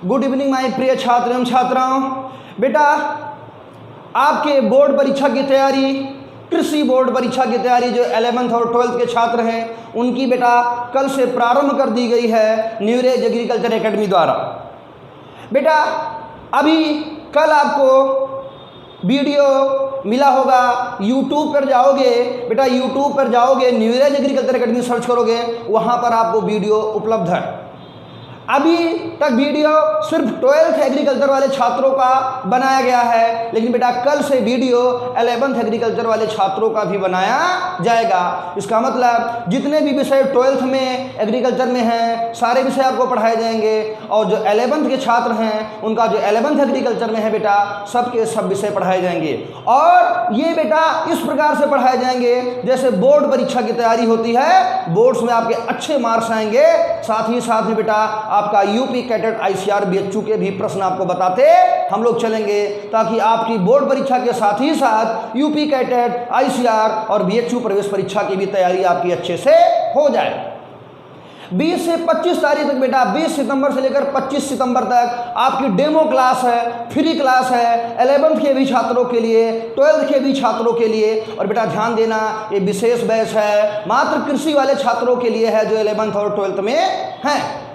Good evening my प्रिय छात्र एवं छात्राओं। बेटा, आपके बोर्ड परीक्षा की तैयारी, कृषि बोर्ड परीक्षा की तैयारी जो 11th और 12th के छात्र हैं उनकी बेटा कल से प्रारंभ कर दी गई है न्यूरेज एग्रीकल्चर एकेडमी द्वारा। बेटा, अभी कल आपको वीडियो मिला होगा, यूट्यूब पर जाओगे बेटा, यूट्यूब पर जाओगे, न्यूरेज एग्रीकल्चर एकेडमी सर्च करोगे, वहाँ पर आपको वीडियो उपलब्ध है। अभी तक वीडियो सिर्फ 12th एग्रीकल्चर वाले छात्रों का बनाया गया है, लेकिन बेटा कल से वीडियो 11th एग्रीकल्चर वाले छात्रों का भी बनाया जाएगा। इसका मतलब जितने भी विषय 12th में एग्रीकल्चर में हैं सारे विषय आपको पढ़ाए जाएंगे, और जो 11th के छात्र हैं उनका जो 11th एग्रीकल्चर में है बेटा सबके सब विषय पढ़ाए जाएंगे। और ये बेटा इस प्रकार से पढ़ाए जाएंगे जैसे बोर्ड परीक्षा की तैयारी होती है, बोर्ड्स में आपके अच्छे मार्क्स आएंगे। साथ ही साथ में बेटा आपका यूपी कैडेट आईसीआर बीएचयू के भी प्रश्न आपको बताते हम लोग चलेंगे, ताकि आपकी बोर्ड परीक्षा के साथ ही साथ यूपी कैडेट आईसीआर और बीएचयू प्रवेश परीक्षा की भी तैयारी आपकी अच्छे से हो जाए। 20 से 25 तारीख तक बेटा, 20 सितंबर से लेकर 25 सितंबर तक आपकी डेमो क्लास है, फ्री क्लास है 11th के भी छात्रों के लिए, 12th के भी छात्रों के लिए। और बेटा ध्यान देना, ये विशेष बैच है, मात्र कृषि वाले छात्रों के लिए है जो 11th और 12th में हैं।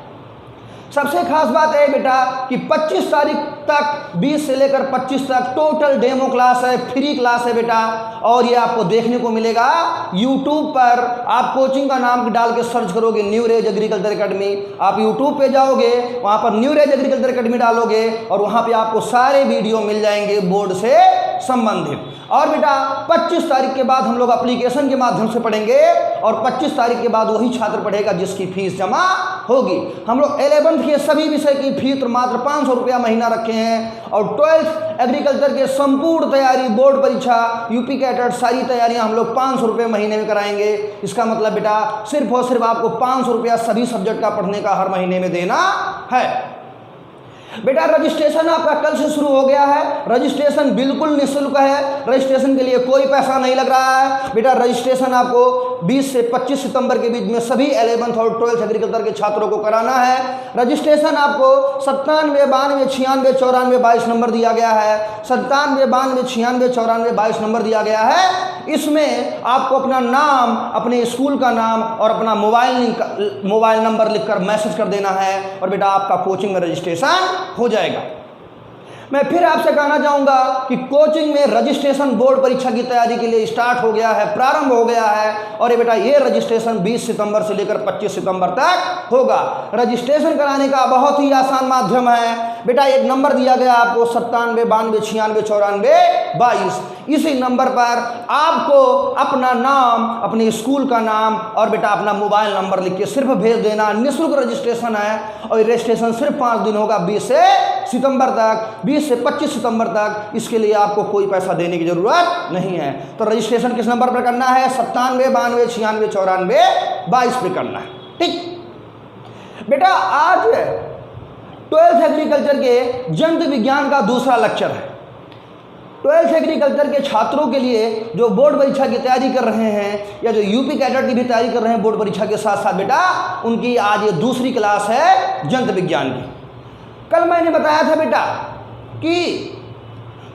सबसे खास बात है बेटा कि 25 तारीख तक, 20 से लेकर 25 तक टोटल डेमो क्लास है, फ्री क्लास है बेटा। और ये आपको देखने को मिलेगा यूट्यूब पर। आप कोचिंग का नाम डाल के सर्च करोगे न्यूरेज एग्रीकल्चर एकेडमी, आप यूट्यूब पे जाओगे, वहाँ पर न्यूरेज एग्रीकल्चर एकेडमी डालोगे और वहाँ पे आपको सारे वीडियो मिल जाएंगे बोर्ड से संबंधित। और बेटा 25 तारीख के बाद हम लोग एप्लीकेशन के माध्यम से पढ़ेंगे, और 25 तारीख के बाद वही छात्र पढ़ेगा जिसकी फीस जमा होगी। हम लोग 11th के सभी विषय की फीस मात्र 500 रुपया महीना रखे हैं, और 12th एग्रीकल्चर के संपूर्ण तैयारी, बोर्ड परीक्षा, यूपी कैडेट सारी तैयारियां हम लोग 500 रुपये महीने में कराएंगे। इसका मतलब बेटा सिर्फ और सिर्फ आपको 500 रुपया सभी सब्जेक्ट का पढ़ने का हर महीने में देना है। बेटा रजिस्ट्रेशन आपका कल से शुरू हो गया है। रजिस्ट्रेशन बिल्कुल निःशुल्क है, रजिस्ट्रेशन के लिए कोई पैसा नहीं लग रहा है। बेटा रजिस्ट्रेशन आपको 20 से 25 सितंबर के बीच में सभी 11th और 12th एग्रीकल्चर के छात्रों को कराना है। रजिस्ट्रेशन आपको 97 92 96 94 22 नंबर दिया गया है, 97 92 96 94 22 नंबर दिया गया है। इसमें आपको अपना नाम, अपने स्कूल का नाम और अपना मोबाइल नंबर लिखकर मैसेज कर देना है, और बेटा आपका कोचिंग में रजिस्ट्रेशन हो जाएगा। मैं फिर आपसे कहना चाहूँगा कि कोचिंग में रजिस्ट्रेशन बोर्ड परीक्षा की तैयारी के लिए स्टार्ट हो गया है, प्रारंभ हो गया है। और ये बेटा ये रजिस्ट्रेशन 20 सितंबर से लेकर 25 सितंबर तक होगा। रजिस्ट्रेशन कराने का बहुत ही आसान माध्यम है बेटा, एक नंबर दिया गया आपको 97 92 96 94 22। इसी नंबर पर आपको अपना नाम, अपने स्कूल का नाम और बेटा अपना मोबाइल नंबर लिख के सिर्फ भेज देना। निःशुल्क रजिस्ट्रेशन है, और रजिस्ट्रेशन सिर्फ 5 दिन होगा, 20 से सितंबर तक, 20 से 25 सितंबर तक। इसके लिए आपको कोई पैसा देने की जरूरत नहीं है। तो रजिस्ट्रेशन किस नंबर पर करना है? 97 92 96 94 22 पे करना है। ठीक बेटा, आज 12th एग्रीकल्चर के जंतु विज्ञान का दूसरा लेक्चर है। 12th एग्रीकल्चर के छात्रों के लिए जो बोर्ड परीक्षा की तैयारी कर रहे हैं, या जो यूपी कैडेट की भी तैयारी कर रहे हैं बोर्ड परीक्षा के साथ साथ, बेटा उनकी आज ये दूसरी क्लास है जंतु विज्ञान की। कल मैंने बताया था बेटा कि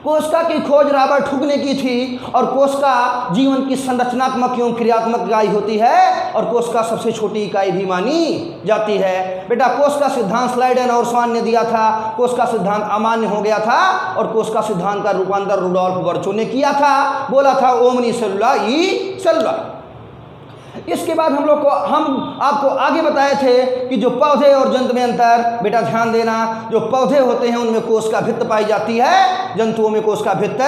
कोशिका की खोज रॉबर्ट हुक ने की थी, और कोशिका जीवन की संरचनात्मक एवं क्रियात्मक इकाई होती है, और कोशिका सबसे छोटी इकाई भी मानी जाती है। बेटा कोशिका सिद्धांत स्लाइडेन और स्वान ने दिया था, कोशिका सिद्धांत अमान्य हो गया था, और कोशिका सिद्धांत का रूपांतर रुडोल्फ वर्चो ने किया था, बोला था ओमनी सेलुला ई सेलुला। इसके बाद हम आपको आगे बताए थे कि जो पौधे और जंतु में अंतर। बेटा ध्यान देना, जो पौधे होते हैं उनमें कोशिका भित्त पाई जाती है, जंतुओं में कोशिका भित्त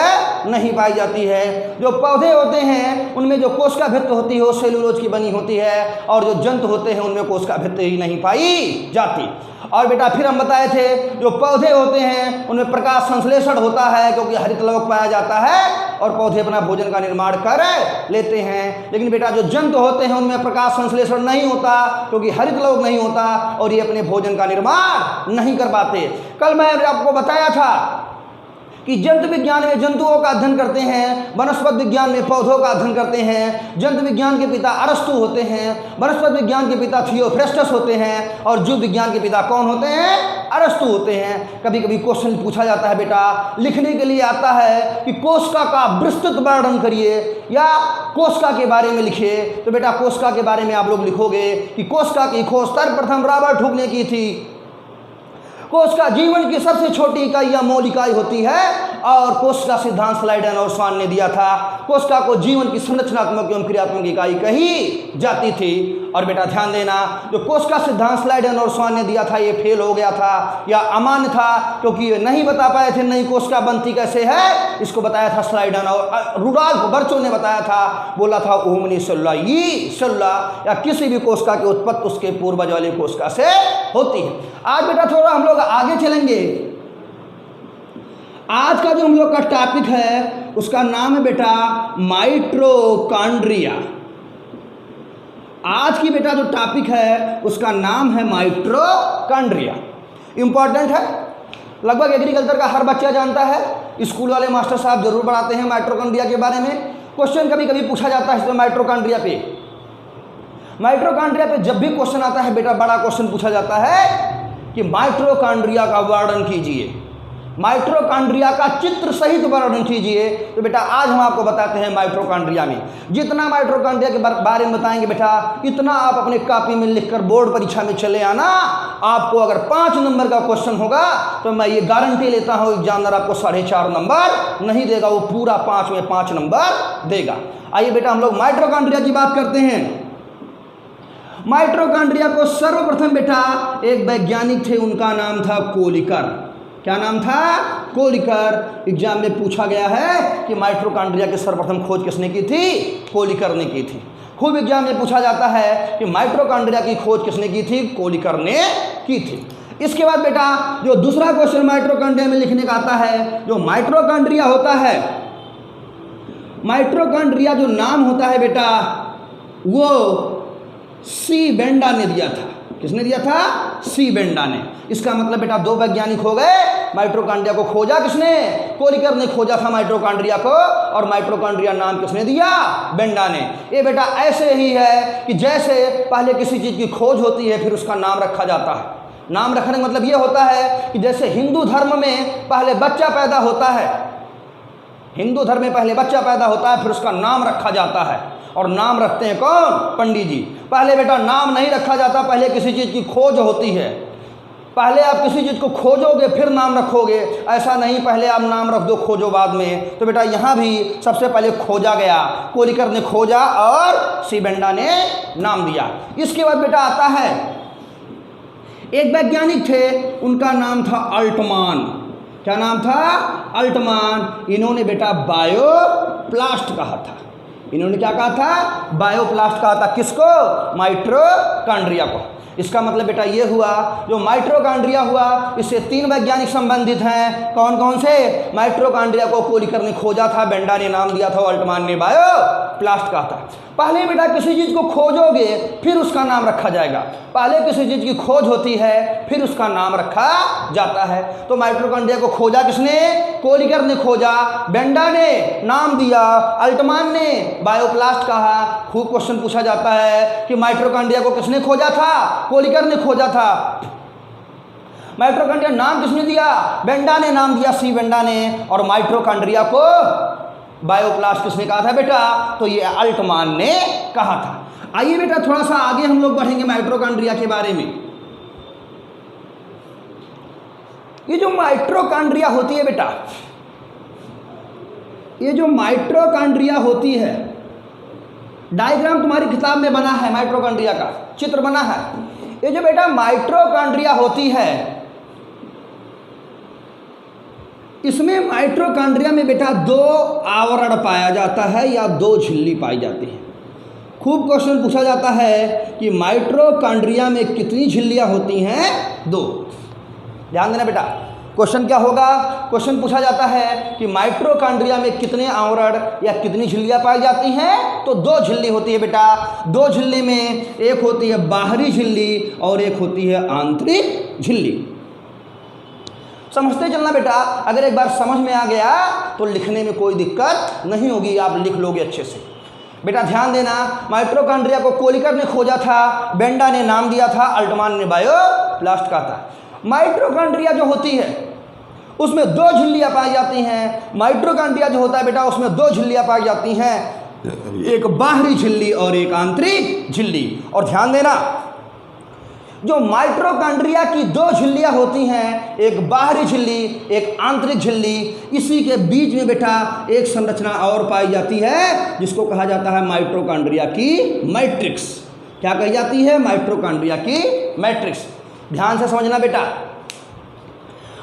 नहीं पाई जाती है। जो पौधे होते हैं उनमें जो कोशिका भित्त होती है वो सेलुलोज की बनी होती है, और जो जंतु होते हैं उनमें कोशिका भित्त ही नहीं पाई जाती। और बेटा फिर हम बताए थे जो पौधे होते हैं उनमें प्रकाश संश्लेषण होता है, क्योंकि हरित लवक पाया जाता है और पौधे अपना भोजन का निर्माण कर लेते हैं। लेकिन बेटा जो जंतु होते हैं उनमें प्रकाश संश्लेषण नहीं होता, क्योंकि हरित लवक नहीं होता, और ये अपने भोजन का निर्माण नहीं कर पाते। कल मैं आपको बताया था कि जंतु विज्ञान में जंतुओं का अध्ययन करते हैं, वनस्पति विज्ञान में पौधों का अध्ययन करते हैं। जंतु विज्ञान के पिता अरस्तु होते हैं, वनस्पति विज्ञान के पिता थियोफ्रेस्टस होते हैं, और जीव विज्ञान के पिता कौन होते हैं? अरस्तु होते हैं। कभी कभी क्वेश्चन पूछा जाता है बेटा, लिखने के लिए आता है कि कोशिका का विस्तृत वर्णन करिए या कोशिका के बारे में लिखिए। तो बेटा कोशिका के बारे में आप लोग लिखोगे कि कोशिका की खोज सर्वप्रथम रॉबर्ट हुक ने की थी। कोशिका जीवन की सबसे छोटी इकाई या मूल इकाई होती है, और कोशिका सिद्धांत स्लाइडन और स्वान ने दिया था। कोशिका को जीवन की संरचनात्मक एवं क्रियात्मक इकाई कही जाती थी। और बेटा ध्यान देना, जो कोशिका सिद्धांत स्लाइडन और स्वान ने दिया था ये फेल हो गया था या अमान्य था, क्योंकि ये नहीं बता पाए थे नई कोशिका बनती कैसे है। इसको बताया था स्लाइडन, और रुडोल्फ बर्चो ने बताया था, बोला था ओमनी सेल्युला या किसी भी कोशिका की उत्पत्ति उसके पूर्वज वाली कोशिका से होती है। आज बेटा थोड़ा हम लोग आगे चलेंगे। आज का जो हम लोग का टॉपिक है उसका नाम है बेटा माइटोकॉन्ड्रिया। आज की बेटा जो टॉपिक है उसका नाम है माइटोकॉन्ड्रिया। इंपॉर्टेंट है, लगभग एग्रीकल्चर का हर बच्चा जानता है, स्कूल वाले मास्टर साहब जरूर पढ़ाते हैं माइटोकॉन्ड्रिया के बारे में। क्वेश्चन कभी कभी पूछा जाता है इसमें माइटोकॉन्ड्रिया पे जब भी क्वेश्चन आता है बेटा बड़ा क्वेश्चन पूछा जाता है कि माइटोकॉन्ड्रिया का वर्णन कीजिए, माइटोकॉन्ड्रिया का चित्र सहित वर्णन कीजिए। तो बेटा आज हम आपको बताते हैं माइटोकॉन्ड्रिया में, जितना माइटोकॉन्ड्रिया के बारे में बताएंगे बेटा इतना आप अपने कॉपी में लिखकर बोर्ड परीक्षा में चले आना। आपको अगर 5 नंबर का क्वेश्चन होगा तो मैं ये गारंटी लेता हूँ एग्जामिनर आपको 4.5 नंबर नहीं देगा, वो पूरा 5 में 5 नंबर देगा। आइए बेटा हम लोग माइटोकॉन्ड्रिया की बात करते हैं। माइटोकॉन्ड्रिया को सर्वप्रथम बेटा एक वैज्ञानिक थे, उनका नाम था कोलिकर। क्या नाम था? कोलिकर। एग्जाम में पूछा गया है कि माइटोकॉन्ड्रिया की सर्वप्रथम खोज किसने की थी? कोलिकर ने की थी। खूब एग्जाम में पूछा जाता है कि माइटोकॉन्ड्रिया की खोज किसने की थी? कोलिकर ने की थी। इसके बाद बेटा जो दूसरा क्वेश्चन माइटोकॉन्ड्रिया में लिखने का आता है, जो माइटोकॉन्ड्रिया होता है, माइटोकॉन्ड्रिया जो नाम होता है बेटा वो सी बेंडा ने दिया था। किसने दिया था? सी बेंडा ने। इसका मतलब बेटा 2 वैज्ञानिक हो गए। माइटोकॉन्ड्रिया को खोजा किसने? कोलिकर ने खोजा था माइटोकॉन्ड्रिया को, और माइटोकॉन्ड्रिया नाम किसने दिया? बेंडा ने। ये बेटा ऐसे ही है कि जैसे पहले किसी चीज़ की खोज होती है फिर उसका नाम रखा जाता है। नाम रखने का मतलब ये होता है कि जैसे हिंदू धर्म में पहले बच्चा पैदा होता है, हिंदू धर्म में पहले बच्चा पैदा होता है फिर उसका नाम रखा जाता है, और नाम रखते हैं कौन? पंडित जी। पहले बेटा नाम नहीं रखा जाता, पहले किसी चीज़ की खोज होती है। पहले आप किसी चीज़ को खोजोगे फिर नाम रखोगे, ऐसा नहीं पहले आप नाम रख दो खोजो बाद में। तो बेटा यहाँ भी सबसे पहले खोजा गया, कोलिकर ने खोजा और सी बेंडा ने नाम दिया। इसके बाद बेटा आता है एक वैज्ञानिक थे, उनका नाम था अल्टमान। क्या नाम था? अल्टमान। इन्होंने बेटा बायोप्लास्ट कहा था। इन्होंने क्या कहा था? बायोप्लास्ट कहा था। किसको? माइटोकॉन्ड्रिया को। इसका मतलब बेटा ये हुआ जो माइटोकॉन्ड्रिया हुआ इससे 3 वैज्ञानिक संबंधित हैं। कौन कौन से? माइटोकॉन्ड्रिया को कोलिकर ने खोजा था, बेंडा ने नाम दिया था, अल्टमान ने बायोप्लास्ट कहा था। पहले बेटा किसी चीज़ को खोजोगे फिर उसका नाम रखा जाएगा। पहले किसी चीज़ की खोज होती है फिर उसका नाम रखा जाता है। तो माइटोकॉन्ड्रिया को खोजा किसने? कोलिकर ने खोजा, बेंडा ने नाम दिया, अल्टमान ने बायोप्लास्ट कहा। खूब क्वेश्चन पूछा जाता है कि माइटोकॉन्ड्रिया को किसने खोजा था? कोलिकर ने खोजा था। माइटोकॉन्ड्रिया नाम किसने दिया? बेंडा ने नाम दिया, सी बेंडा ने। और माइटोकॉन्ड्रिया को बायोप्लास्ट किसने कहा था बेटा? तो ये अल्टमान ने कहा था। आइए बेटा थोड़ा सा आगे हम लोग बढ़ेंगे माइटोकॉन्ड्रिया के बारे में। ये जो माइटोकॉन्ड्रिया होती है बेटा, ये जो माइटोकॉन्ड्रिया होती है, डायग्राम तुम्हारी किताब में बना है, माइटोकॉन्ड्रिया का चित्र बना है। ये जो बेटा माइटोकॉन्ड्रिया होती है, इसमें माइटोकॉन्ड्रिया में बेटा 2 आवरण पाया जाता है या 2 झिल्ली पाई जाती है। खूब क्वेश्चन पूछा जाता है कि माइटोकॉन्ड्रिया में कितनी झिल्लियां होती हैं? 2। ध्यान देना बेटा, क्वेश्चन क्या होगा? क्वेश्चन पूछा जाता है कि माइटोकॉन्ड्रिया में कितने आवरण या कितनी झिल्लियां पाई जाती हैं? तो 2 झिल्ली होती है बेटा। 2 झिल्ली में एक होती है बाहरी झिल्ली और एक होती है आंतरिक झिल्ली। समझते चलना बेटा, अगर एक बार समझ में आ गया तो लिखने में कोई दिक्कत नहीं होगी, आप लिख लोगे अच्छे से। बेटा ध्यान देना, माइटोकॉन्ड्रिया को कोलिकर ने खोजा था, बेंडा ने नाम दिया था, अल्टमान ने बायोप्लास्ट कहा था। माइटोकॉन्ड्रिया जो होती है उसमें दो झिल्लियाँ पाई जाती हैं। माइटोकॉन्ड्रिया जो होता है बेटा उसमें दो झिल्लियाँ पाई जाती हैं, एक बाहरी झिल्ली और एक आंतरिक झिल्ली। और ध्यान देना, जो माइटोकॉन्ड्रिया की दो झिल्लियाँ होती हैं, एक बाहरी झिल्ली एक आंतरिक झिल्ली, इसी के बीच में बेटा एक संरचना और पाई जाती है जिसको कहा जाता है माइटोकॉन्ड्रिया की मैट्रिक्स। क्या कही जाती है? माइटोकॉन्ड्रिया की मैट्रिक्स। ध्यान से समझना बेटा,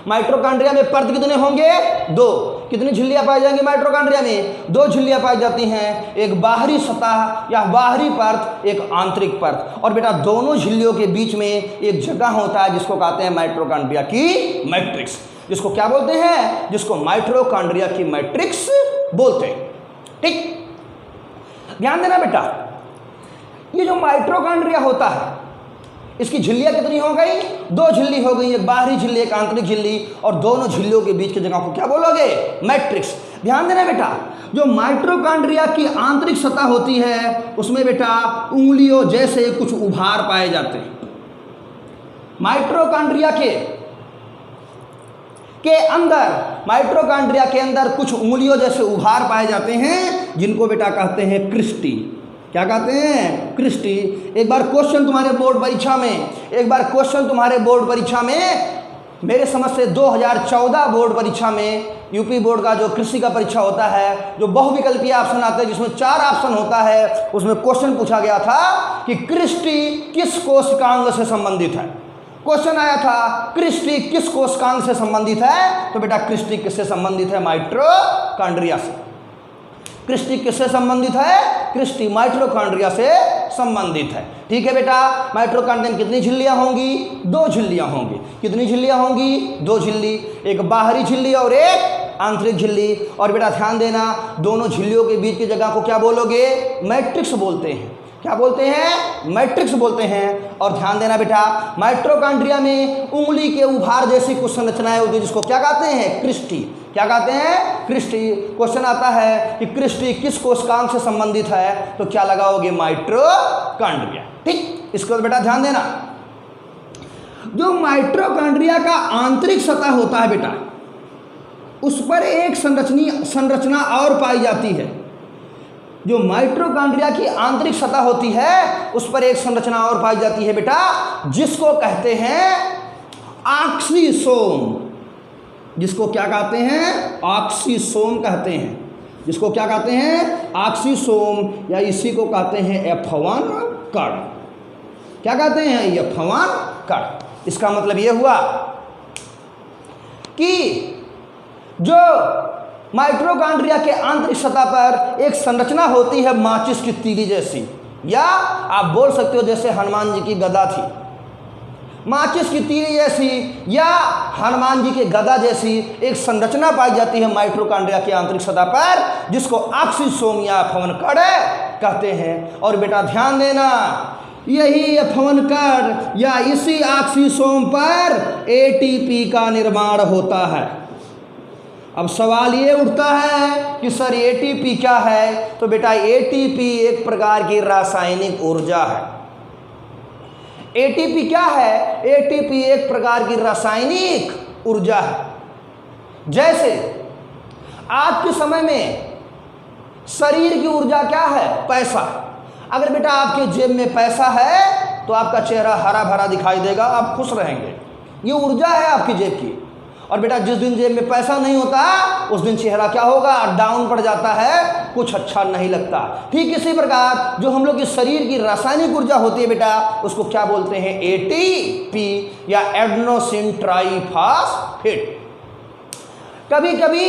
माइटोकॉन्ड्रिया में परत कितने होंगे? दो। कितनी झिल्लियां पाई जाएंगी माइटोकॉन्ड्रिया में? दो झिल्लियां पाई जाती हैं, एक बाहरी सतह या बाहरी परत, एक आंतरिक परत। और बेटा दोनों झिल्लियों के बीच में एक जगह होता है जिसको कहते हैं माइटोकॉन्ड्रिया की मैट्रिक्स। जिसको क्या बोलते हैं? जिसको माइटोकॉन्ड्रिया की मैट्रिक्स बोलते हैं। ठीक, ध्यान देना बेटा, ये जो माइटोकॉन्ड्रिया होता है इसकी झिल्लियां कितनी हो गई? दो झिल्ली हो गई, एक बाहरी झिल्ली एक आंतरिक झिल्ली, और दोनों झिल्लियों के बीच की जगह को क्या बोलोगे? मैट्रिक्स। ध्यान देना बेटा, जो माइटोकॉन्ड्रिया की आंतरिक सतह होती है उसमें बेटा उंगलियों जैसे कुछ उभार पाए जाते हैं। माइटोकॉन्ड्रिया के अंदर कुछ उंगलियों जैसे उभार पाए जाते हैं जिनको बेटा कहते हैं क्रिस्टी। क्या कहते हैं? क्रिस्टी। एक बार क्वेश्चन तुम्हारे बोर्ड परीक्षा में मेरे समझ से 2014 बोर्ड परीक्षा में, यूपी बोर्ड का जो कृषि का परीक्षा होता है, जो बहुविकल्पीय ऑप्शन आते हैं जिसमें 4 ऑप्शन होता है, उसमें क्वेश्चन पूछा गया था कि क्रिस्टी किस कोशिकांग से संबंधित है। क्वेश्चन आया था क्रिस्टी किस कोशिकांग से संबंधित है, तो बेटा क्रिस्टी किससे संबंधित है? माइटोकॉन्ड्रिया से। क्रिस्टी किससे संबंधित है? क्रिस्टी माइटोकॉन्ड्रिया से संबंधित है। ठीक है बेटा, माइटोकॉन्ड्रिया में कितनी झिल्लियां होंगी? दो झिल्लियां होंगी। कितनी झिल्लियां होंगी? दो झिल्ली, एक बाहरी झिल्ली और एक आंतरिक झिल्ली। और बेटा ध्यान देना, दोनों झिल्लियों के बीच की जगह को क्या बोलोगे? मैट्रिक्स बोलते हैं। क्या बोलते हैं? मैट्रिक्स बोलते हैं। और ध्यान देना बेटा, माइटोकॉन्ड्रिया में उंगली के उभार जैसी कुछ संरचनाएं होती है जिसको क्या कहते हैं? क्रिस्टी। क्या कहते हैं? क्रिस्टी। क्वेश्चन आता है कि क्रिस्टी किस कोशिकांग से संबंधित है, तो क्या लगाओगे? माइटोकॉन्ड्रिया। ठीक, इसको बेटा ध्यान देना, जो माइटोकॉन्ड्रिया का आंतरिक सतह होता है बेटा उस पर एक संरचना और पाई जाती है। जो माइटोकॉन्ड्रिया की आंतरिक सतह होती है उस पर एक संरचना और पाई जाती है बेटा जिसको कहते हैं ऑक्सीसोम। जिसको क्या कहते हैं? ऑक्सीसोम कहते हैं। जिसको क्या कहते हैं? ऑक्सीसोम, या इसी को कहते हैं F1 कण। क्या कहते हैं? F1 कण। इसका मतलब ये हुआ कि जो माइटोकॉन्ड्रिया के आंतरिक सतह पर एक संरचना होती है माचिस की तीली जैसी, या आप बोल सकते हो जैसे हनुमान जी की गदा थी, माचिस की तीली जैसी या हनुमान जी के गदा जैसी एक संरचना पाई जाती है माइटोकॉन्ड्रिया के आंतरिक सतह पर जिसको ऑक्सीसोम या F1 कण कहते हैं। और बेटा ध्यान देना, यही F1 कण या इसी ऑक्सीसोम पर ATP का निर्माण होता है। अब सवाल ये उठता है कि सर ATP क्या है? तो बेटा ATP एक प्रकार की रासायनिक ऊर्जा है। ATP क्या है? ATP एक प्रकार की रासायनिक ऊर्जा है। जैसे आज के समय में शरीर की ऊर्जा क्या है? पैसा। अगर बेटा आपके जेब में पैसा है तो आपका चेहरा हरा भरा दिखाई देगा, आप खुश रहेंगे, ये ऊर्जा है आपकी जेब की। और बेटा जिस दिन जेब में पैसा नहीं होता उस दिन चेहरा क्या होगा? डाउन पड़ जाता है, कुछ अच्छा नहीं लगता। ठीक इसी प्रकार जो हम लोग की शरीर की रासायनिक ऊर्जा होती है बेटा उसको क्या बोलते हैं? ATP या एडेनोसिन ट्राइफॉस्फेट। कभी कभी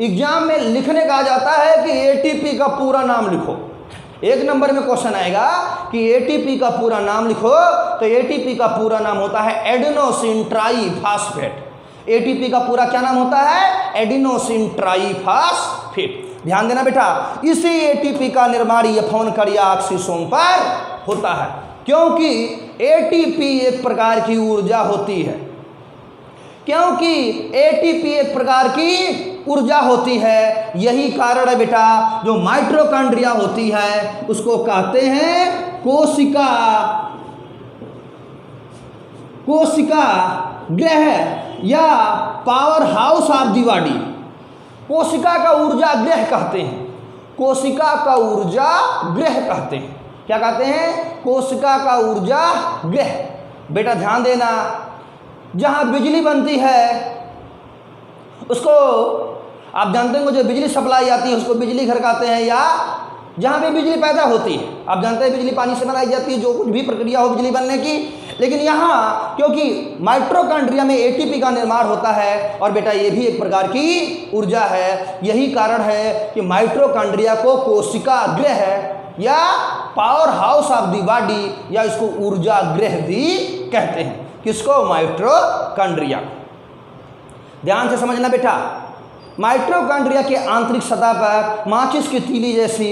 एग्जाम में लिखने का आ जाता है कि ATP का पूरा नाम लिखो। 1 नंबर में क्वेश्चन आएगा कि ATP का पूरा नाम लिखो, तो ATP का पूरा नाम होता है एडेनोसिन ट्राइफॉस्फेट। ATP का पूरा क्या नाम होता है? Adenosine triphosphate. ध्यान देना बेटा, इसी ATP का निर्माण F1 कण या ऑक्सीसोम पर होता है, क्योंकि ATP एक प्रकार की ऊर्जा होती है। क्योंकि एटीपी एक प्रकार की ऊर्जा होती है। यही कारण है बेटा, जो माइटोकॉन्ड्रिया होती है उसको कहते हैं कोशिका गृह या power house of the body. कोशिका का ऊर्जा गृह कहते हैं, कोशिका का ऊर्जा गृह कहते हैं। क्या कहते हैं? कोशिका का ऊर्जा गृह। बेटा ध्यान देना, जहाँ बिजली बनती है उसको आप जानते हैं, जो बिजली सप्लाई आती है उसको बिजली घर कहते हैं, या जहाँ पे बिजली पैदा होती है, आप जानते हैं बिजली पानी से बनाई जाती है, जो कुछ भी प्रक्रिया हो बिजली बनने की। लेकिन यहाँ क्योंकि माइटोकॉन्ड्रिया में एटीपी का निर्माण होता है, और बेटा ये भी एक प्रकार की ऊर्जा है। यही कारण है कि माइटोकॉन्ड्रिया को कोशिका गृह या power house of the body या इसको ऊर्जा गृह भी कहते हैं। किसको? माइटोकॉन्ड्रिया। ध्यान से समझना बेटा, माइटोकॉन्ड्रिया के आंतरिक सतह पर माचिस की तीली जैसी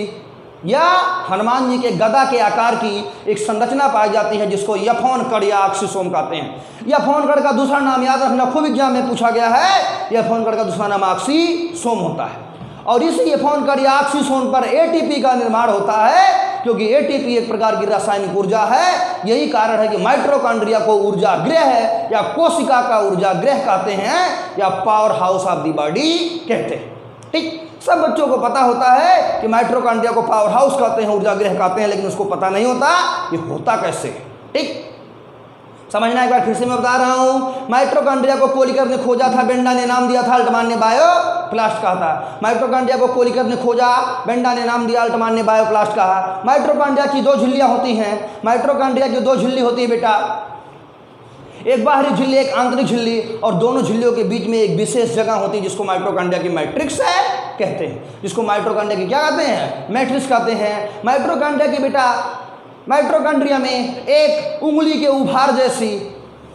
या हनुमान जी के गदा के आकार की एक संरचना पाई जाती है, जिसको यफोन कण या ऑक्सीसोम कहते हैं। यफोन कण का दूसरा नाम याद रखना, खूब एग्जाम में पूछा गया है। यफोन कण का दूसरा नाम ऑक्सीसोम होता है, और इस यफोन कण या ऑक्सीसोम पर एटीपी का निर्माण होता है, क्योंकि एटीपी एक प्रकार की रासायनिक ऊर्जा है। यही कारण है कि माइटोकॉन्ड्रिया को ऊर्जा गृह है या कोशिका का ऊर्जा गृह कहते हैं, या power house of the body कहते हैं। ठीक, सब बच्चों को पता होता है कि माइटोकॉन्ड्रिया को पावर हाउस कहते हैं, ऊर्जा गृह कहते हैं, लेकिन उसको पता नहीं होता ये होता कैसे। ठीक, समझना एक बार फिर से मैं बता रहा हूँ। माइटोकॉन्ड्रिया को कोलिकर ने खोजा था, बेंडा ने नाम दिया था, अल्टमान ने बायोप्लास्ट कहा था। माइटोकॉन्ड्रिया को कोलिकर ने खोजा, बेंडा ने नाम दिया, अल्टमान ने बायोप्लास्ट कहा। माइटोकॉन्ड्रिया की दो झिल्लियाँ होती हैं, माइटोकॉन्ड्रिया की दो झिल्ली होती है बेटा, एक बाहरी झिल्ली एक आंतरिक झिल्ली, और दोनों झिल्लियों के बीच में एक विशेष जगह होती है जिसको माइटोकॉन्ड्रिया की मैट्रिक्स है कहते हैं, जिसको माइटोकॉन्ड्रिया की क्या कहते हैं? मैट्रिक्स कहते हैं। माइटोकॉन्ड्रिया की बेटा, माइटोकॉन्ड्रिया में एक उंगली के उभार जैसी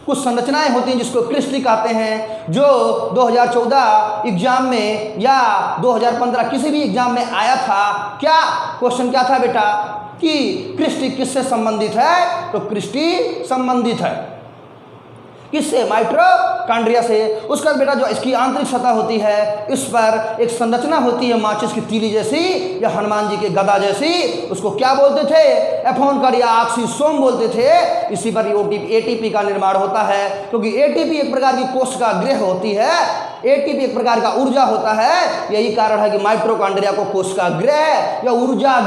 कुछ संरचनाएं होती हैं जिसको क्रिस्टली कहते हैं, जो 2014 एग्जाम में या 2015 किसी भी एग्जाम में आया था। क्या क्वेश्चन क्या था बेटा कि क्रिस्टी किससे संबंधित है? तो क्रिस्टी संबंधित है किससे? माइटोकॉन्ड्रिया से। उसका बेटा जो इसकी आंतरिक सतह होती है, इस पर एक संरचना होती है माचिस की तीली जैसी या हनुमान जी के गदा जैसी, उसको क्या बोलते थे? यफोन कण या ऑक्सीसोम बोलते थे। इसी पर एटीपी का निर्माण होता है, क्योंकि एटीपी एक प्रकार की कोशिका गृह होती है, एटीपी एक प्रकार का ऊर्जा होता है। यही कारण है कि माइटोकॉन्ड्रिया को कोशिका गृह या ऊर्जा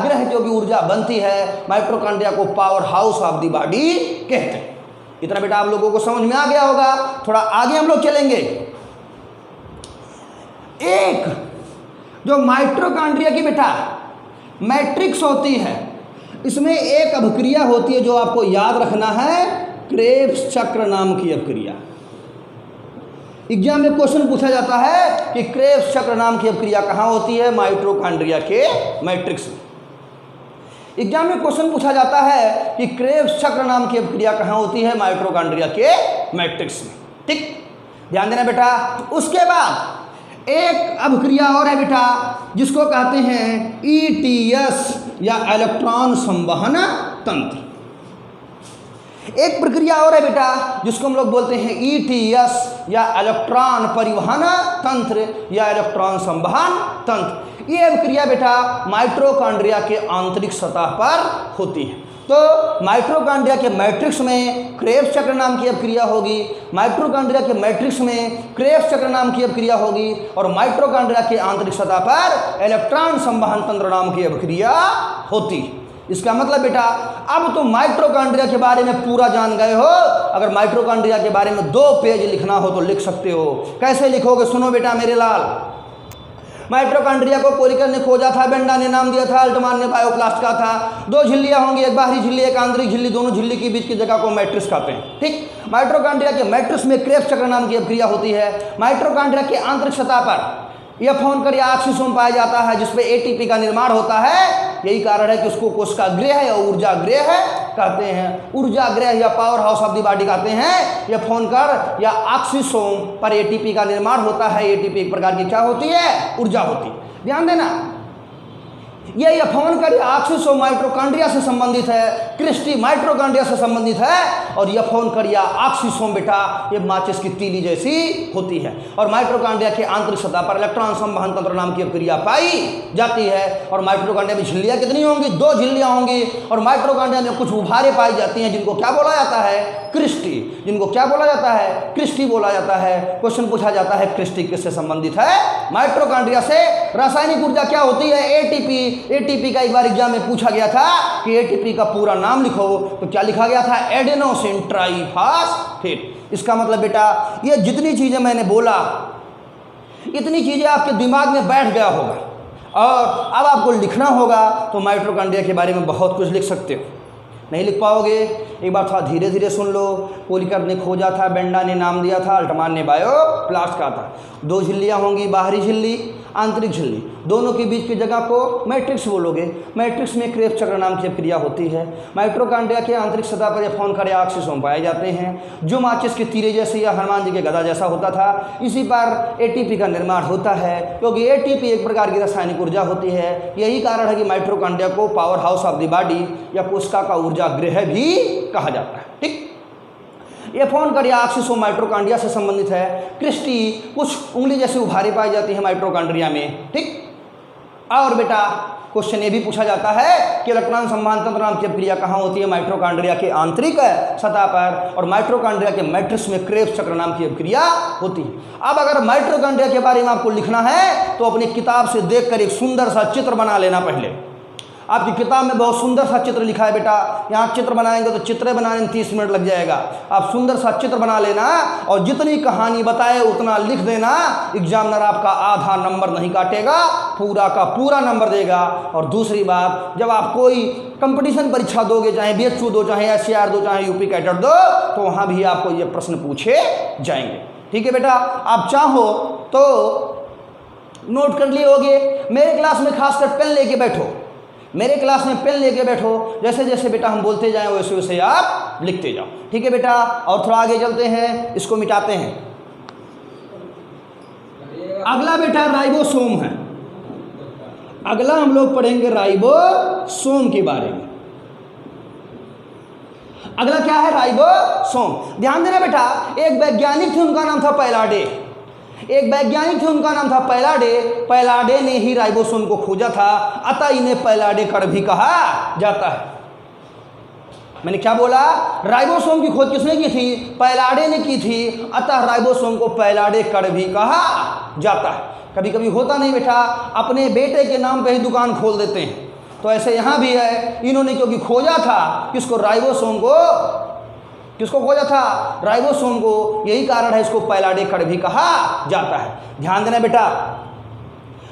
गृह क्योंकि ऊर्जा बनती है, माइटोकॉन्ड्रिया को power house of the body कहते हैं। इतना बेटा आप लोगों को समझ में आ गया होगा। थोड़ा आगे हम लोग चलेंगे। एक जो माइटोकॉन्ड्रिया की बेटा मैट्रिक्स होती है, इसमें एक अभिक्रिया होती है जो आपको याद रखना है, क्रेब्स चक्र नाम की अभिक्रिया। एग्जाम में क्वेश्चन पूछा जाता है कि क्रेब्स चक्र नाम की अभिक्रिया कहाँ होती है? माइटोकॉन्ड्रिया के मैट्रिक्स में। एग्जाम में क्वेश्चन पूछा जाता है कि क्रेब्स चक्र नाम की अभिक्रिया कहाँ होती है? माइटोकॉन्ड्रिया के मैट्रिक्स में। ठीक, ध्यान देना बेटा। उसके बाद एक अभिक्रिया और है बेटा जिसको कहते हैं ईटीएस या इलेक्ट्रॉन संवहन तंत्र। एक प्रक्रिया और है बेटा जिसको हम लोग बोलते हैं ईटीएस या इलेक्ट्रॉन परिवहन तंत्र या इलेक्ट्रॉन संवहन तंत्र। ये अभिक्रिया बेटा माइटोकॉन्ड्रिया के आंतरिक सतह पर होती है। तो माइटोकॉन्ड्रिया के मैट्रिक्स में क्रेब्स चक्र नाम की अभिक्रिया होगी, माइटोकॉन्ड्रिया के मैट्रिक्स में क्रेब्स चक्र नाम की अभिक्रिया होगी, और माइटोकॉन्ड्रिया के आंतरिक सतह पर इलेक्ट्रॉन संवहन तंत्र नाम की अभिक्रिया होती है। इसका मतलब बेटा अब तो माइटोकॉन्ड्रिया के बारे में पूरा जान गए हो। अगर माइटोकॉन्ड्रिया के बारे में 2 पेज लिखना हो तो लिख सकते हो। कैसे लिखोगे? सुनो बेटा मेरे लाल। माइटोकॉन्ड्रिया को कोलिकर ने खोजा था, बेंडा ने नाम दिया था, अल्टमान ने बायोप्लास्ट कहा था। 2 झिल्लियाँ होंगी, एक बाहरी झिल्ली एक आंतरिक झिल्ली, दोनों झिल्ली के बीच की जगह को मैट्रिक्स कहते हैं। ठीक, माइटोकॉन्ड्रिया के मैट्रिक्स में क्रेब्स चक्र नाम की अभिक्रिया होती है। माइटोकॉन्ड्रिया के आंतरिक सतह पर यफोन कण या ऑक्सीसोम पाया जाता है जिसपे एटीपी का निर्माण होता है। यही कारण है कि उसको कोशिका गृह या ऊर्जा गृह कहते हैं, ऊर्जा गृह या power house of the body कहते हैं। यफोन कण या ऑक्सीसोम पर एटीपी का निर्माण होता है। एटीपी एक प्रकार की क्या होती है? ऊर्जा होती है। ध्यान देना, ये यफोनकरिया ऑक्सीसोम माइटोकॉन्ड्रिया से संबंधित है, क्रिस्टी माइटोकॉन्ड्रिया से संबंधित है, और यफोनकरिया ऑक्सीसोम बेटा ये माचिस की तीली जैसी होती है। और माइटोकॉन्ड्रिया के आंतरिक सतह पर इलेक्ट्रॉन संवहन तंत्र नाम की प्रक्रिया पाई जाती है। और माइटोकॉन्ड्रिया में झिल्लियाँ कितनी होंगी? 2 झिल्लियाँ होंगी। और माइटोकॉन्ड्रिया में कुछ उभारे पाई जाती हैं जिनको क्या बोला जाता है? क्रिस्टी। जिनको क्या बोला जाता है? क्रिस्टी बोला जाता है। क्वेश्चन पूछा जाता है क्रिस्टी किससे संबंधित है? माइटोकॉन्ड्रिया से। रासायनिक ऊर्जा क्या होती है? एटीपी। एटीपी का एक बार एग्जाम में पूछा गया था कि एटीपी का पूरा नाम लिखो, तो क्या लिखा गया था? Adenosine triphosphate. इसका मतलब बेटा ये जितनी चीजें मैंने बोला इतनी चीजें आपके दिमाग में बैठ गया होगा, और अब आपको लिखना होगा तो माइटोकॉन्ड्रिया के बारे में बहुत कुछ लिख सकते हो। नहीं लिख पाओगे, एक बार थोड़ा धीरे धीरे सुन लो। पोलिकर ने खोजा था, बेंडा ने नाम दिया था, अल्टमान ने बायोप्लास्ट कहा था। 2 झिल्लियाँ होंगी, बाहरी झिल्ली, आंतरिक झिल्ली। दोनों के बीच की जगह को मैट्रिक्स बोलोगे। मैट्रिक्स में क्रेब्स चक्र नाम की क्रिया होती है। माइटोकॉन्ड्रिया के आंतरिक सतह पर यफोनकरिया ऑक्सीसोम पाए जाते हैं, जो माचिस के तीरे जैसे या हनुमान जी के गदा जैसा होता था। इसी पर एटीपी का निर्माण होता है, क्योंकि एटीपी एक प्रकार की रासायनिक ऊर्जा होती है। यही कारण है कि माइटोकॉन्ड्रिया को power house of the body या कोशिका का ऊर्जा गृह भी कहा जाता है। ठीक, यफोनकरिया ऑक्सीसोम माइटोकॉन्ड्रिया से संबंधित है। क्रिस्टी कुछ उंगली जैसे उभारे पाई जाती है माइटोकॉन्ड्रिया में। ठीक, और बेटा क्वेश्चन ये भी पूछा जाता है कि इलेक्ट्रॉन संवहन तंत्र नाम की प्रक्रिया कहाँ होती है? माइटोकॉन्ड्रिया के आंतरिक सतह पर, और माइटोकॉन्ड्रिया के मैट्रिक्स में क्रेब्स चक्र नाम की प्रक्रिया होती है। अब अगर माइटोकॉन्ड्रिया के बारे में आपको लिखना है तो अपनी किताब से देखकर एक सुंदर सा चित्र बना लेना। पहले आपकी किताब में बहुत सुंदर सा चित्र लिखा है बेटा, यहाँ चित्र बनाएंगे तो चित्र बनाने में 30 मिनट लग जाएगा। आप सुंदर सा चित्र बना लेना और जितनी कहानी बताए उतना लिख देना। एग्जामिनर आपका आधा नंबर नहीं काटेगा, पूरा का पूरा नंबर देगा। और दूसरी बात, जब आप कोई कंपटीशन परीक्षा दोगे, चाहे BHU दो, चाहे SCR दो, चाहे UP कैडर दो, तो वहाँ भी आपको ये प्रश्न पूछे जाएंगे। ठीक है बेटा, आप चाहो तो नोट कर लिए होगे। मेरे क्लास में खासकर पेन लेके बैठो, मेरे क्लास में पेन लेके बैठो। जैसे जैसे बेटा हम बोलते जाएं वैसे वैसे आप लिखते जाओ। ठीक है बेटा, और थोड़ा आगे चलते हैं, इसको मिटाते हैं। अगला बेटा राइबोसोम है। अगला हम लोग पढ़ेंगे राइबोसोम के बारे में। अगला क्या है? राइबोसोम। ध्यान देना बेटा, एक वैज्ञानिक थे, उनका नाम था पैलाडे। एक वैज्ञानिक थे, उनका नाम था पैलाडे। पैलाडे ने ही राइबोसोम को खोजा था, अतः इन्हें पैलाडे कण भी कहा जाता है। मैंने क्या बोला? राइबोसोम की खोज किसने की थी? पैलाडे ने की थी, अतः राइबोसोम को पैलाडे कण भी कहा जाता है। कभी कभी होता नहीं बेटा, अपने बेटे के नाम पे ही दुकान खोल देते हैं, तो ऐसे यहाँ भी है। इन्होंने क्योंकि खोजा था किसको? राइबोसोम को। किसको खोजा था? राइबोसोम को। यही कारण है इसको पैलाडे कण भी कहा जाता है। ध्यान देना बेटा,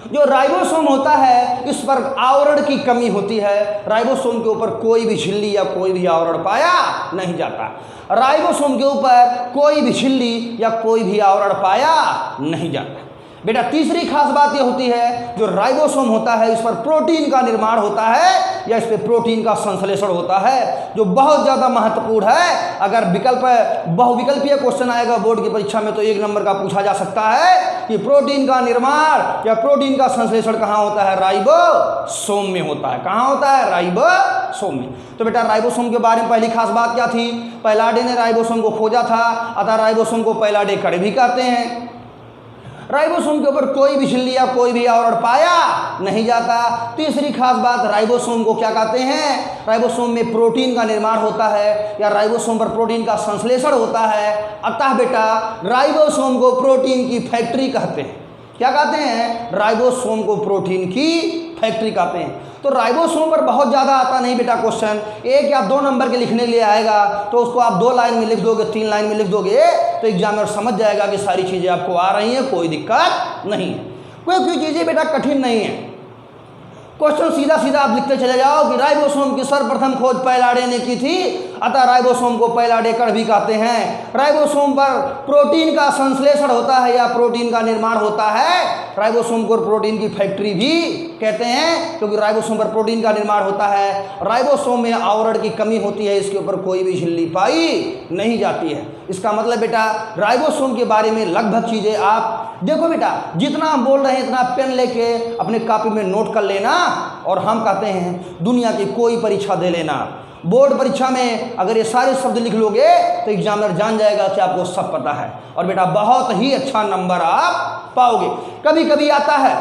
जो राइबोसोम होता है इस पर आवरण की कमी होती है। राइबोसोम के ऊपर कोई भी झिल्ली या कोई भी आवरण पाया नहीं जाता। राइबोसोम के ऊपर कोई भी झिल्ली या कोई भी आवरण पाया नहीं जाता। बेटा तीसरी खास बात यह होती है, जो राइबोसोम होता है इस पर प्रोटीन का निर्माण होता है या इस पर प्रोटीन का संश्लेषण होता है, जो बहुत ज़्यादा महत्वपूर्ण है। अगर बहुविकल्पीय क्वेश्चन आएगा बोर्ड की परीक्षा में तो 1 नंबर का पूछा जा सकता है कि प्रोटीन का निर्माण या प्रोटीन का संश्लेषण कहाँ होता है? राइबोसोम में होता है। कहाँ होता है? राइबोसोम में। तो बेटा राइबोसोम के बारे में पहली खास बात क्या थी? पैलाडे ने राइबोसोम को खोजा था, अतः राइबोसोम को पैलाडे कण भी कहते हैं। राइबोसोम के ऊपर कोई भी झिल्ली या कोई भी आवरण पाया नहीं जाता। तीसरी खास बात, राइबोसोम को क्या कहते हैं? राइबोसोम में प्रोटीन का निर्माण होता है या राइबोसोम पर प्रोटीन का संश्लेषण होता है, अतः बेटा राइबोसोम को प्रोटीन की फैक्ट्री कहते हैं। क्या कहते हैं? राइबोसोम को प्रोटीन की फैक्ट्री कहते हैं। तो राइबोसोम पर बहुत ज़्यादा आता नहीं बेटा क्वेश्चन, 1 या 2 नंबर के लिखने के लिए आएगा, तो उसको आप 2 लाइन में लिख दोगे, 3 लाइन में लिख दोगे, तो एग्जामिनर समझ जाएगा कि सारी चीज़ें आपको आ रही हैं, कोई दिक्कत नहीं है। कोई चीज़ें बेटा कठिन नहीं है। क्वेश्चन सीधा सीधा आप लिखते चले जाओ कि राइबोसोम की सर्वप्रथम खोज पैलाडे ने की थी, अतः राइबोसोम को पैलाडे कण भी कहते हैं। राइबोसोम पर प्रोटीन का संश्लेषण होता है या प्रोटीन का निर्माण होता है, राइबोसोम को प्रोटीन की फैक्ट्री भी कहते हैं, क्योंकि राइबोसोम पर प्रोटीन का निर्माण होता है। राइबोसोम में आवरण की कमी होती है, इसके ऊपर कोई भी झिल्ली पाई नहीं जाती है। इसका मतलब बेटा राइबोसोम के बारे में लगभग चीज़ें आप देखो बेटा, जितना हम बोल रहे हैं इतना पेन लेके अपने कॉपी में नोट कर लेना, और हम कहते हैं दुनिया की कोई परीक्षा दे लेना, बोर्ड परीक्षा में अगर ये सारे शब्द लिख लोगे तो एग्जामिनर जान जाएगा कि आपको सब पता है और बेटा बहुत ही अच्छा नंबर आप पाओगे। कभी कभी आता है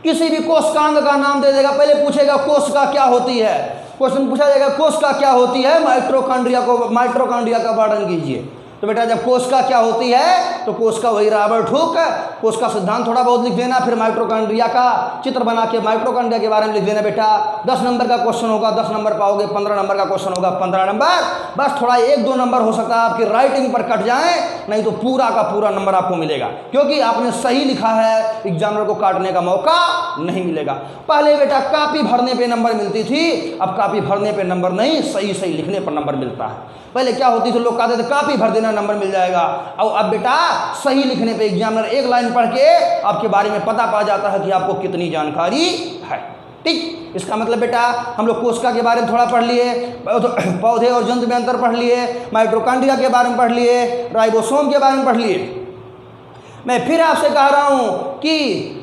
किसी भी कोशिकांग का नाम दे देगा, पहले पूछेगा कोशिका क्या होती है, क्वेश्चन पूछा जाएगा कोशिका क्या होती है, माइटोकॉन्ड्रिया का वर्णन कीजिए। तो बेटा जब कोशिका क्या होती है तो कोशिका वही रॉबर्ट हुक, कोशिका सिद्धांत थोड़ा बहुत लिख देना, फिर माइटोकॉन्ड्रिया का चित्र बना के माइटोकॉन्ड्रिया के बारे में लिख देना। बेटा 10 नंबर का क्वेश्चन होगा 10 नंबर पाओगे, 15 नंबर का क्वेश्चन होगा 15 नंबर। बस थोड़ा 1-2 नंबर हो सकता है आपकी राइटिंग पर कट जाए, नहीं तो पूरा का पूरा नंबर आपको मिलेगा, क्योंकि आपने सही लिखा है, एग्जामिनर को काटने का मौका नहीं मिलेगा। पहले बेटा कापी भरने पे नंबर मिलती थी, अब कापी भरने पे नंबर नहीं, सही सही लिखने पर नंबर मिलता है। पहले क्या होती थी, लोग कहते थे कापी भर देना नंबर मिल जाएगा, और अब बेटा सही लिखने पे एग्जामिनर एक लाइन पढ़ के आपके बारे में पता पा जाता है कि आपको कितनी जानकारी है। ठीक, इसका मतलब बेटा हम लोग कोशिका के बारे में थोड़ा पढ़ लिए, पौधे और जंतु में अंतर पढ़ लिए, माइटोकॉन्ड्रिया के बारे में पढ़ लिए, राइबोसोम के बारे में पढ़ लिए। मैं फिर आपसे कह रहा हूं कि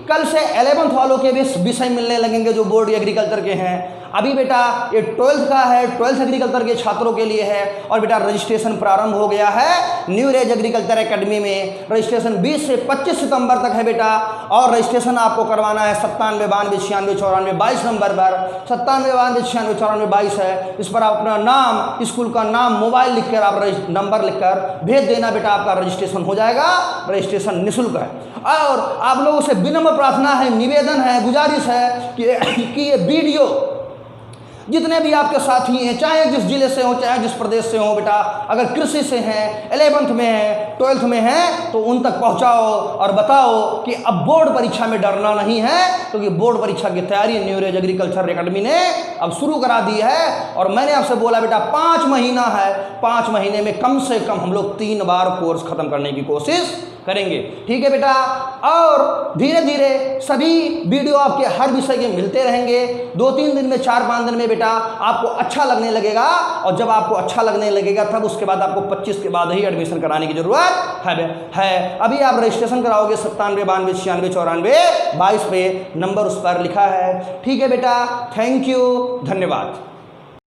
कल से 11th वालों के भी विषय मिलने लगेंगे जो बोर्ड एग्रीकल्चर के हैं। अभी बेटा ये 12th का है, 12th एग्रीकल्चर के छात्रों के लिए है, और बेटा रजिस्ट्रेशन प्रारंभ हो गया है न्यू रेज एग्रीकल्चर एकेडमी में। रजिस्ट्रेशन 20 से 25 सितंबर तक है बेटा, और रजिस्ट्रेशन आपको करवाना है 97 92 96 94 22 नंबर पर। 97 92 96 94 22 है। इस पर आप अपना नाम, स्कूल का नाम, मोबाइल लिखकर आप नंबर लिखकर भेज देना बेटा, आपका रजिस्ट्रेशन हो जाएगा। रजिस्ट्रेशन निःशुल्क है, और आप लोगों से विनम्र प्रार्थना है, निवेदन है, गुजारिश है कि ये वीडियो जितने भी आपके साथी हैं, चाहे जिस जिले से हो, चाहे जिस प्रदेश से हो, बेटा अगर कृषि से हैं, 11th में हैं, 12th में हैं, तो उन तक पहुंचाओ और बताओ कि अब बोर्ड परीक्षा में डरना नहीं है, क्योंकि बोर्ड परीक्षा की तैयारी न्यू रेज एग्रीकल्चर एकेडमी ने अब शुरू करा दी है। और मैंने आपसे बोला बेटा 5 महीना है, 5 महीने में कम से कम हम लोग 3 बार कोर्स खत्म करने की कोशिश करेंगे। ठीक है बेटा, और धीरे धीरे सभी वीडियो आपके हर विषय के मिलते रहेंगे। 2-3 दिन में, 4-5 दिन में बेटा आपको अच्छा लगने लगेगा, और जब आपको अच्छा लगने लगेगा तब उसके बाद आपको 25 के बाद ही एडमिशन कराने की जरूरत है। अभी आप रजिस्ट्रेशन कराओगे 97 92 96 94 22 पे, नंबर उस पर लिखा है। ठीक है बेटा, थैंक यू, धन्यवाद।